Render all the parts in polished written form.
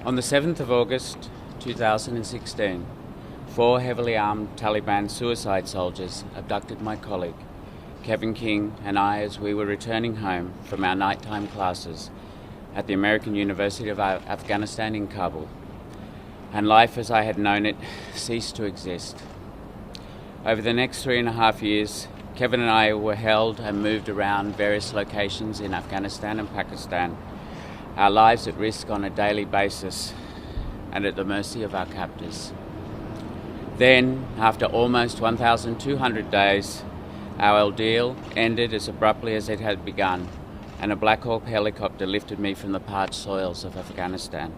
On the 7th of August 2016, 4 heavily armed Taliban suicide soldiers abducted my colleague, Kevin King, and I as we were returning home from our nighttime classes at the American University of Afghanistan in Kabul, and life as I had known it ceased to exist. Over the next 3.5 years, Kevin and I were held and moved around various locations in Afghanistan and Pakistan, our lives at risk on a daily basis and at the mercy of our captors. Then, after almost 1,200 days, our ordeal ended as abruptly as it had begun, and a Black Hawk helicopter lifted me from the parched soils of Afghanistan.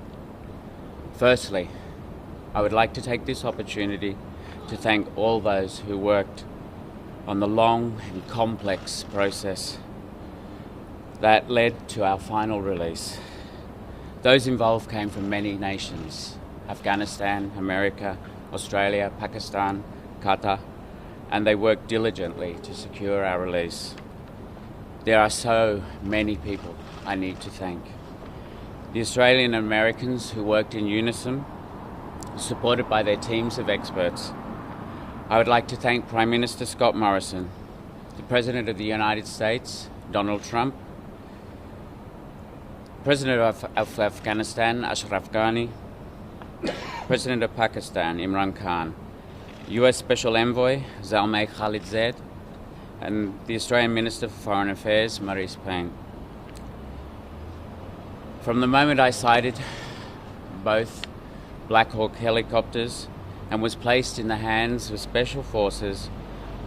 Firstly, I would like to take this opportunity to thank all those who worked on the long and complex process that led to our final release. Those involved came from many nations: Afghanistan, America, Australia, Pakistan, Qatar, and they worked diligently to secure our release. There are so many people I need to thank. The Australian and Americans who worked in unison, supported by their teams of experts. I would like to thank Prime Minister Scott Morrison, the President of the United States, Donald Trump, President of Afghanistan, Ashraf Ghani, President of Pakistan, Imran Khan, US Special Envoy, Zalmay Khalilzad, and the Australian Minister for Foreign Affairs, Maurice Payne. From the moment I sighted both Black Hawk helicopters and was placed in the hands of special forces,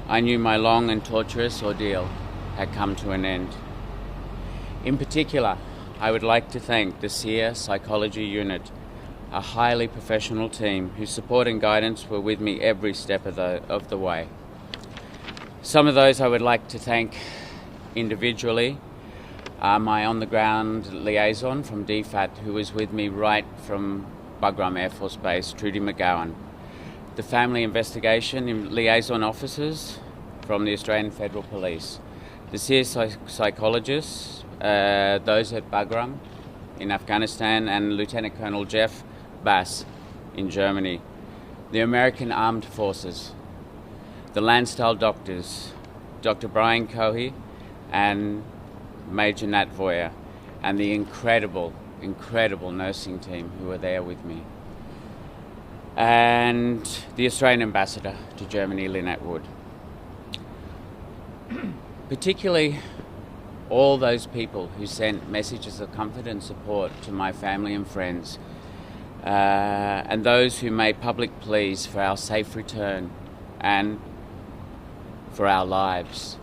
I knew my long and torturous ordeal had come to an end. In particular, I would like to thank the SEER Psychology Unit, a highly professional team whose support and guidance were with me every step of the way. Some of those I would like to thank individually are my on-the-ground liaison from DFAT, who was with me right from Bagram Air Force Base, Trudy McGowan, the family investigation liaison officers from the Australian Federal Police, the SEER psychologists, those at Bagram in Afghanistan, and Lieutenant Colonel Jeff Bass in Germany, the American Armed Forces, the Landstyle doctors, Dr. Brian Cohey and Major Nat Voyer, and the incredible nursing team who were there with me, and the Australian Ambassador to Germany, Lynette Wood. Particularly all those people who sent messages of comfort and support to my family and friends, and those who made public pleas for our safe return and for our lives.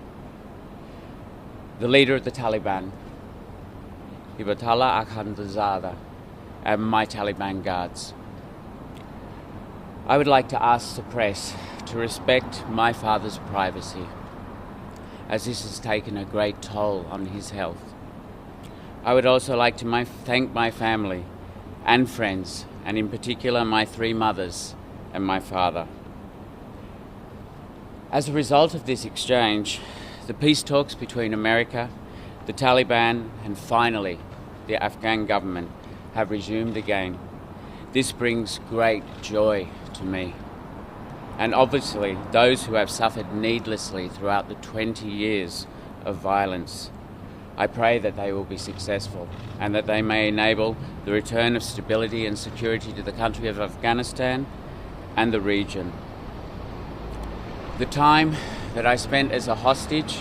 The leader of the Taliban, Hibatullah Akhundzada, and my Taliban guards. I would like to ask the press to respect my father's privacy, as this has taken a great toll on his health. I would also like to thank my family and friends, and in particular my 3 mothers and my father. As a result of this exchange, the peace talks between America, the Taliban, and finally the Afghan government have resumed again. This brings great joy to me. And obviously, those who have suffered needlessly throughout the 20 years of violence, I pray that they will be successful and that they may enable the return of stability and security to the country of Afghanistan and the region. The time that I spent as a hostage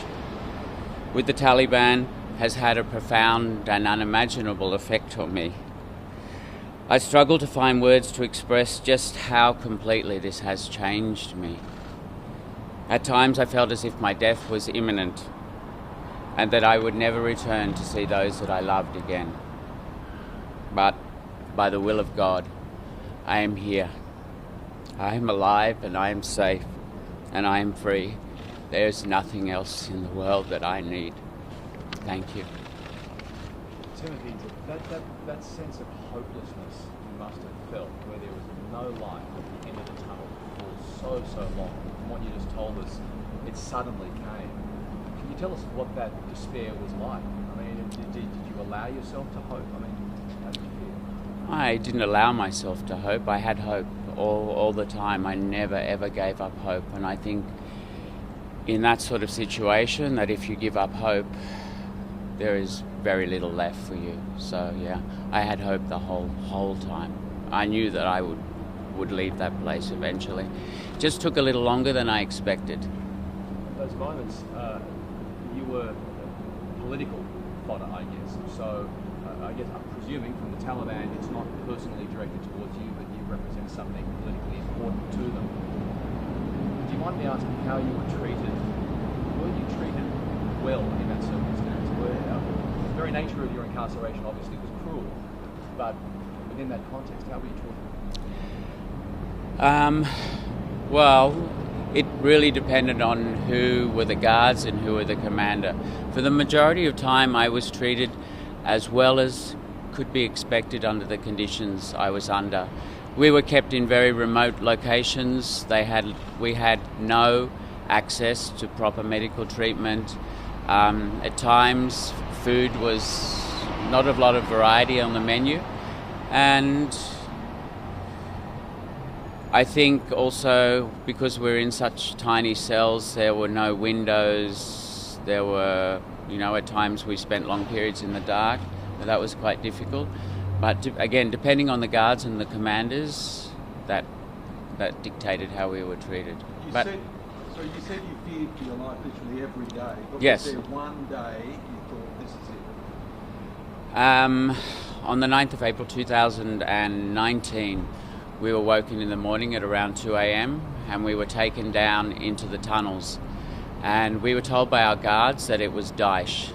with the Taliban has had a profound and unimaginable effect on me. I struggle to find words to express just how completely this has changed me. At times I felt as if my death was imminent and that I would never return to see those that I loved again. But by the will of God, I am here. I am alive and I am safe and I am free. There is nothing else in the world that I need. Thank you. Timothy, that sense of hopelessness you must have felt, where there was no light at the end of the tunnel for so long. From what you just told us, it suddenly came. Can you tell us what that despair was like? I mean, did you allow yourself to hope? I mean, how did you feel? I didn't allow myself to hope. I had hope all the time. I never ever gave up hope, and I think in that sort of situation, that if you give up hope, there is very little left for you. So yeah, I had hope the whole time. I knew that I would leave that place eventually. Just took a little longer than I expected. Those moments, you were political fodder, I guess. So I guess I'm presuming from the Taliban, it's not personally directed towards you, but you represent something politically important to them. Do you mind me asking how you were treated? Were you treated well in that circumstance? The very nature of your incarceration obviously was cruel, but within that context, how were you treated? Well, it really depended on who were the guards and who were the commander. For the majority of time, I was treated as well as could be expected under the conditions I was under. We were kept in very remote locations. We had no access to proper medical treatment. At times, food was not a lot of variety on the menu. And I think also because we're in such tiny cells, there were no windows. There were, at times we spent long periods in the dark. That was quite difficult. But again, depending on the guards and the commanders, that dictated how we were treated. You said you feared for your life literally every day. But yes. Was there one day you thought this is it? On the 9th of April 2019, we were woken in the morning at around 2 a.m. and we were taken down into the tunnels. And we were told by our guards that it was Daesh.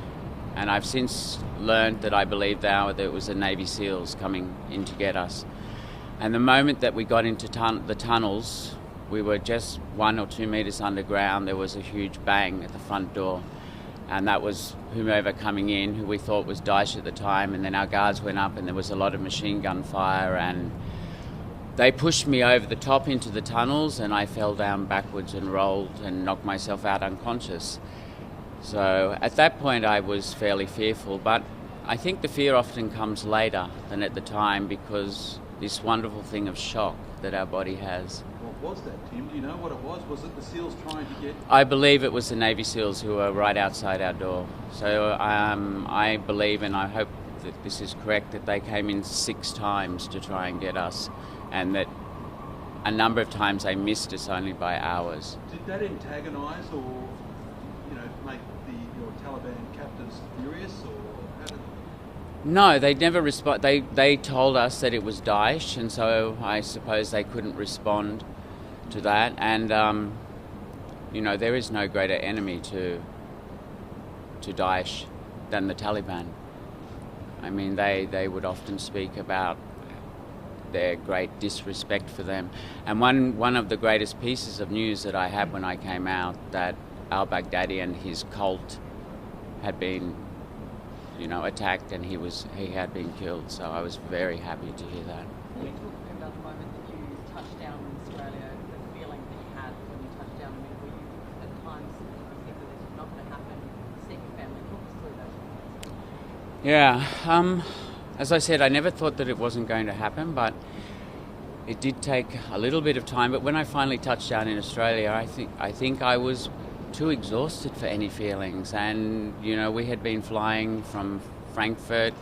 And I've since learned that I believe now that it was the Navy SEALs coming in to get us. And the moment that we got into the tunnels, we were just 1 or 2 meters underground. There was a huge bang at the front door. And that was whomever coming in, who we thought was Daesh at the time. And then our guards went up and there was a lot of machine gun fire. And they pushed me over the top into the tunnels and I fell down backwards and rolled and knocked myself out unconscious. So at that point I was fairly fearful, but I think the fear often comes later than at the time because this wonderful thing of shock that our body has. What was that, Tim? Do you know what it was? Was it the SEALs trying to get... I believe it was the Navy SEALs who were right outside our door. So I believe, and I hope that this is correct, that they came in 6 times to try and get us, and that a number of times they missed us only by hours. Did that antagonise or, make your Taliban captors furious, or how did... No, they never respond. They told us that it was Daesh, and so I suppose they couldn't respond to that. And there is no greater enemy to Daesh than the Taliban. I mean, they would often speak about their great disrespect for them. And one of the greatest pieces of news that I had when I came out, that al-Baghdadi and his cult had been, attacked and he had been killed. So I was very happy to hear that. Can you talk about the moment that you touched down in Australia, the feeling that you had when you touched down? I mean, were you at times thinking that it's not going to happen, seeing your family? Talk us through that. Yeah, as I said, I never thought that it wasn't going to happen, but it did take a little bit of time. But when I finally touched down in Australia, I think I was too exhausted for any feelings. And, we had been flying from Frankfurt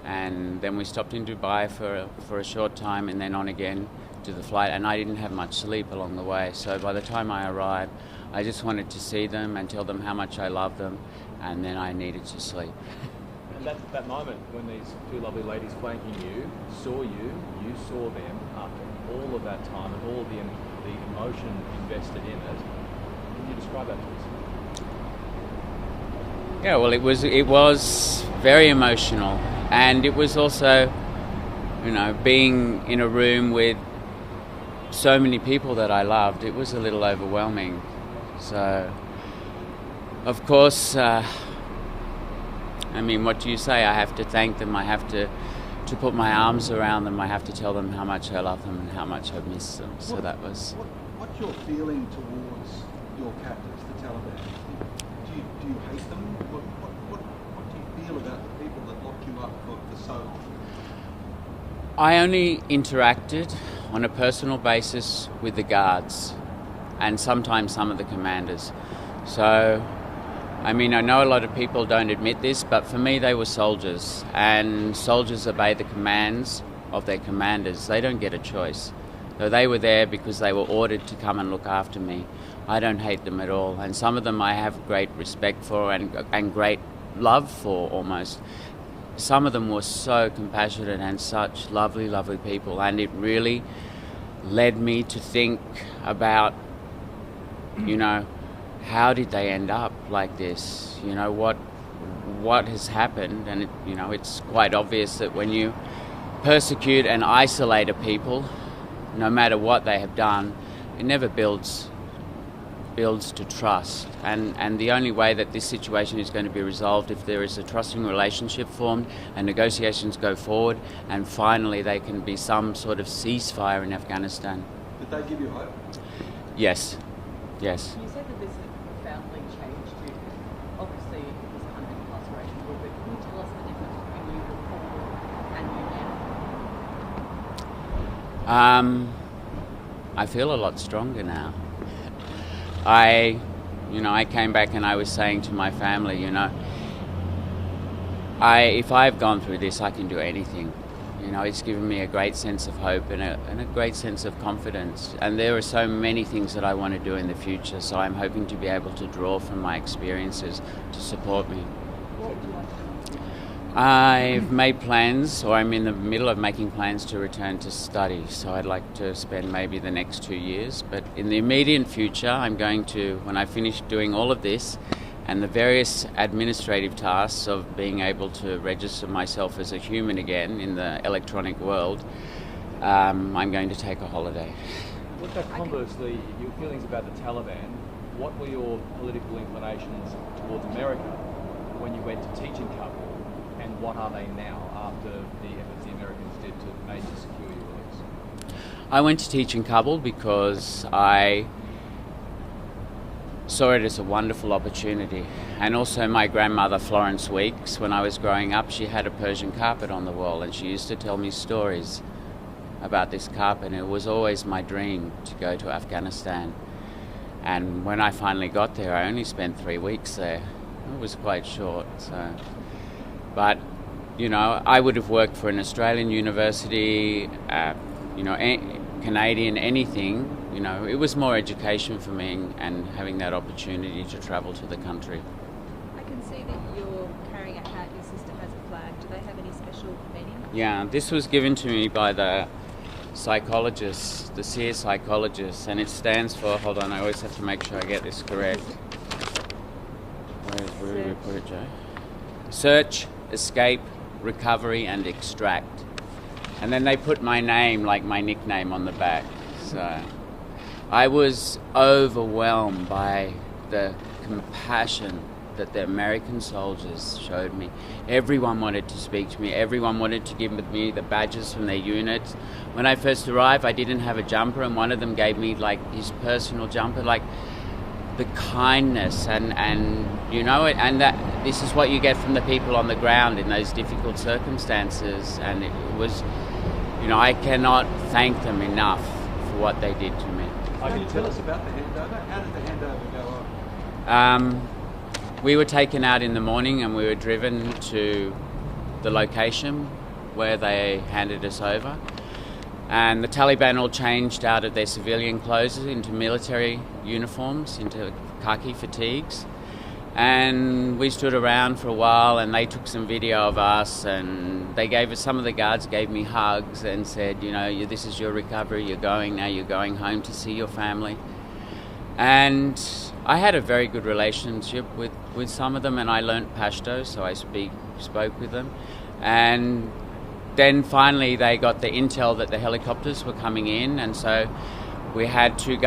and then we stopped in Dubai for a short time and then on again to the flight. And I didn't have much sleep along the way. So by the time I arrived, I just wanted to see them and tell them how much I love them. And then I needed to sleep. And that moment when these 2 lovely ladies flanking you saw you saw them after all of that time and all the emotion invested in it. Can you describe that to us? Yeah, well, it was very emotional, and it was also, being in a room with so many people that I loved. It was a little overwhelming. So, of course, what do you say? I have to thank them. I have to put my arms around them. I have to tell them how much I love them and how much I miss them. So that was... What's your feeling towards your captors, the Taliban? Do you hate them? What do you feel about the people that locked you up for so long? I only interacted on a personal basis with the guards and sometimes some of the commanders. So, I mean, I know a lot of people don't admit this, but for me they were soldiers, and soldiers obey the commands of their commanders. They don't get a choice. So they were there because they were ordered to come and look after me. I don't hate them at all, and some of them I have great respect for and great love for almost. Some of them were so compassionate and such lovely, lovely people, and it really led me to think about, you know, how did they end up like this? You know, what has happened? And it, you know, it's quite obvious that when you persecute and isolate a people, no matter what they have done, it never builds to trust. And the only way that this situation is going to be resolved if there is a trusting relationship formed and negotiations go forward, and finally there can be some sort of ceasefire in Afghanistan. Did they give you hope? Yes. Yes. You said that this profoundly changed you. Obviously, it was 100 incarceration war, but can you tell us the difference between you before and you now? I feel a lot stronger now. I came back and I was saying to my family, you know, if I've gone through this, I can do anything. You know, it's given me a great sense of hope and a great sense of confidence. And there are so many things that I want to do in the future, so I'm hoping to be able to draw from my experiences to support me. What would you like to do? I've made plans, or I'm in the middle of making plans to return to study. So I'd like to spend maybe the next 2 years. But in the immediate future, I'm going to, when I finish doing all of this and the various administrative tasks of being able to register myself as a human again in the electronic world, I'm going to take a holiday. What about conversely, your feelings about the Taliban? What were your political inclinations towards America when you went to teach in Kabul? And what are they now after the efforts the Americans did to major secure your release? I went to teach in Kabul because I saw it as a wonderful opportunity. And also my grandmother, Florence Weeks, when I was growing up, she had a Persian carpet on the wall, and she used to tell me stories about this carpet. And it was always my dream to go to Afghanistan. And when I finally got there, I only spent 3 weeks there. It was quite short, so... But, you know, I would have worked for an Australian university, you know, Canadian, anything. You know, it was more education for me and having that opportunity to travel to the country. I can see that you're carrying a hat, your sister has a flag. Do they have any special meaning? Yeah, this was given to me by the psychologist, the SEER psychologist, and it stands for, hold on, I always have to make sure I get this correct. Where did we put it, Joe? Search, escape, recovery, and extract. And then they put my name, like my nickname, on the back. So I was overwhelmed by the compassion that the American soldiers showed me. Everyone wanted to speak to me. Everyone wanted to give me the badges from their units. When I first arrived, I didn't have a jumper, and one of them gave me like his personal jumper, like the kindness and you know it, and that this is what you get from the people on the ground in those difficult circumstances. And it was, you know, I cannot thank them enough for what they did to me. Can you tell us about the handover? How did the handover go on? We were taken out in the morning and we were driven to the location where they handed us over. And the Taliban all changed out of their civilian clothes into military uniforms, into khaki fatigues. And we stood around for a while and they took some video of us, and they gave us, some of the guards gave me hugs and said, you know, this is your recovery, you're going home to see your family. And I had a very good relationship with some of them, and I learnt Pashto, so I spoke with them. And then finally they got the intel that the helicopters were coming in, and so we had two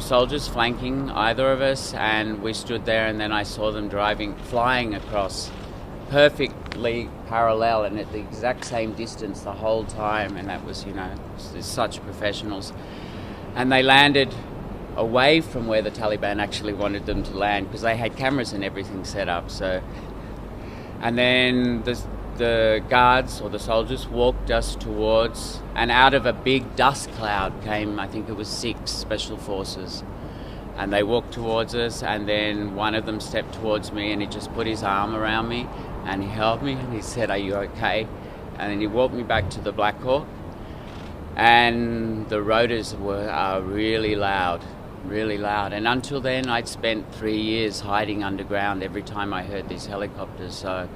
soldiers flanking either of us, and we stood there, and then I saw them flying across perfectly parallel and at the exact same distance the whole time, and that was, you know, such professionals. And they landed away from where the Taliban actually wanted them to land because they had cameras and everything set up. So, and then the guards or the soldiers walked us towards, and out of a big dust cloud came, I think it was 6 special forces. And they walked towards us, and then one of them stepped towards me and he just put his arm around me and he held me and he said, "Are you okay?" And then he walked me back to the Black Hawk, and the rotors are really loud. And until then, I'd spent 3 years hiding underground every time I heard these helicopters. So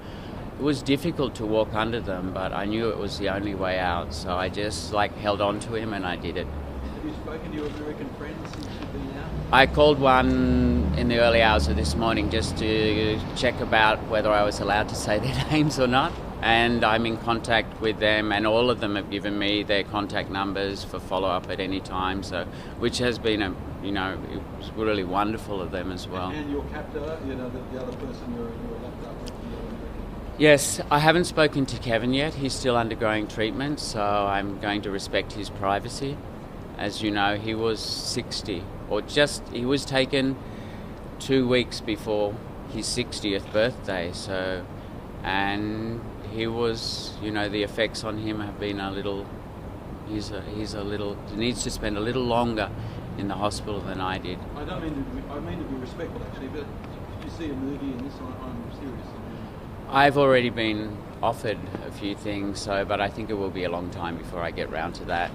it was difficult to walk under them, but I knew it was the only way out. So I just held on to him and I did it. Have you spoken to your American friends since you've been out? I called one in the early hours of this morning just to check about whether I was allowed to say their names or not. And I'm in contact with them, and all of them have given me their contact numbers for follow-up at any time, so which has been it was really wonderful of them as well. And your captor, the other person you're locked up with, Yes, I haven't spoken to Kevin yet. He's still undergoing treatment, so I'm going to respect his privacy. As you know, he was 60, he was taken 2 weeks before his 60th birthday, and he was, the effects on him have been a little, he needs to spend a little longer in the hospital than I did. I mean to be respectful actually, but did you see a movie in this? I'm serious. I've already been offered a few things, but I think it will be a long time before I get round to that.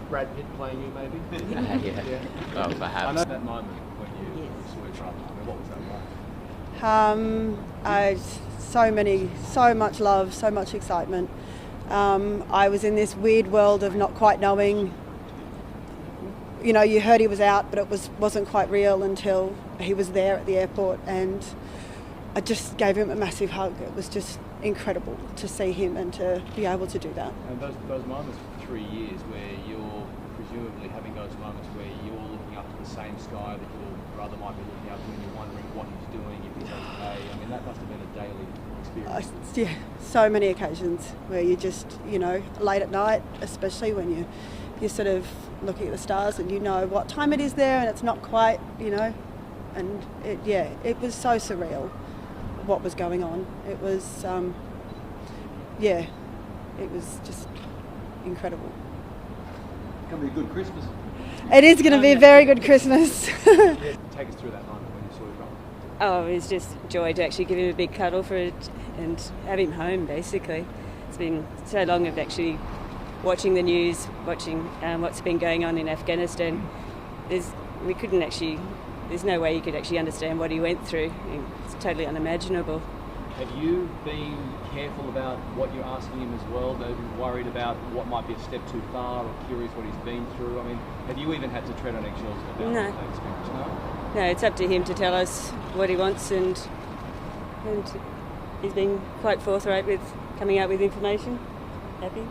Brad Pitt playing you, maybe? Yeah. Well, perhaps. I know that moment when you saw your brother. I mean, what was that like? So much love, so much excitement. I was in this weird world of not quite knowing. You heard he was out, but it wasn't quite real until he was there at the airport, and I just gave him a massive hug. It was just incredible to see him and to be able to do that. And those moments for 3 years where you're presumably having those moments where you're looking up to the same sky that your brother might be looking up to, and you're wondering what he's doing, if he's okay. I mean, that must have been a daily experience. Yeah, so many occasions where you just, late at night, especially when you're sort of looking at the stars and you know what time it is there and it's not quite, and it was so surreal what was going on. It was, it was just incredible. It's going to be a good Christmas. It is going to be a very good Christmas. Take us through that moment when you saw your brother. Oh, it was just joy to actually give him a big cuddle for it and have him home, basically. It's been so long of actually watching the news, watching what's been going on in Afghanistan. There's no way you could actually understand what he went through. It's totally unimaginable. Have you been careful about what you're asking him as well? Have you been worried about what might be a step too far, or curious what he's been through? I mean, have you even had to tread on eggshells about that experience? No? No, it's up to him to tell us what he wants, and he's been quite forthright with coming out with information. Happy?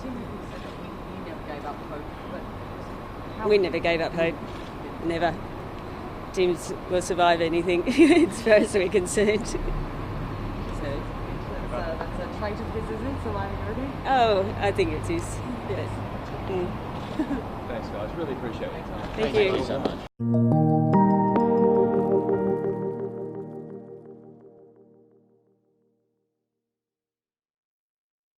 Timothée said that we never gave up hope, but We never gave up hope. Never. Tim will survive anything as far as we're concerned. So. That's a trait of his, isn't it? Survivability? Oh, I think it is. Yes. Thanks, guys. Really appreciate your time. Thank you so much.